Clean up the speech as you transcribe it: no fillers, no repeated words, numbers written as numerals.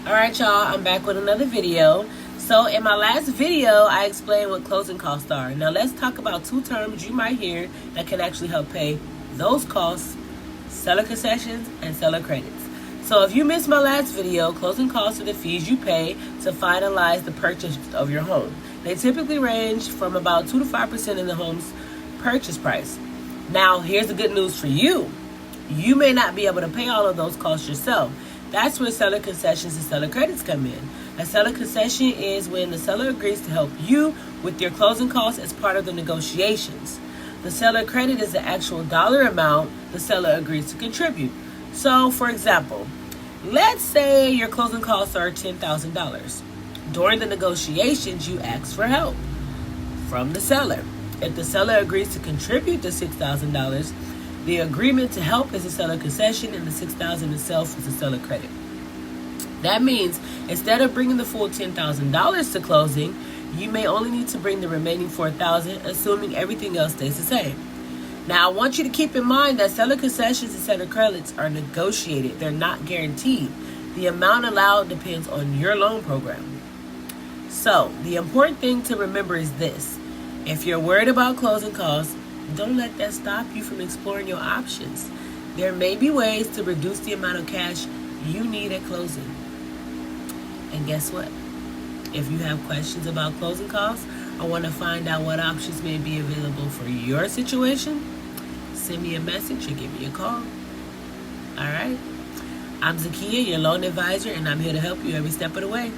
Alright y'all, I'm back with another video. So in my last video, I explained what closing costs are. Now let's talk about two terms you might hear that can actually help pay those costs: seller concessions and seller credits. So if you missed my last video, closing costs are the fees you pay to finalize the purchase of your home. They typically range from about 2 to 5% in the home's purchase price. Now here's the good news for you. You may not be able to pay all of those costs yourself. That's where seller concessions and seller credits come in. A seller concession is when the seller agrees to help you with your closing costs as part of the negotiations. The seller credit is the actual dollar amount the seller agrees to contribute. So, for example, let's say your closing costs are $10,000. During the negotiations, you ask for help from the seller. If the seller agrees to contribute the $6,000, the agreement to help is a seller concession, and the $6,000 itself is a seller credit. That means instead of bringing the full $10,000 to closing, you may only need to bring the remaining $4,000, assuming everything else stays the same. Now, I want you to keep in mind that seller concessions and seller credits are negotiated. They're not guaranteed. The amount allowed depends on your loan program. So, the important thing to remember is this: if you're worried about closing costs, don't let that stop you from exploring your options. There may be ways to reduce the amount of cash you need at closing. And guess what? If you have questions about closing costs or want to find out what options may be available for your situation, send me a message or give me a call. Alright? I'm Zakia, your loan advisor, and I'm here to help you every step of the way.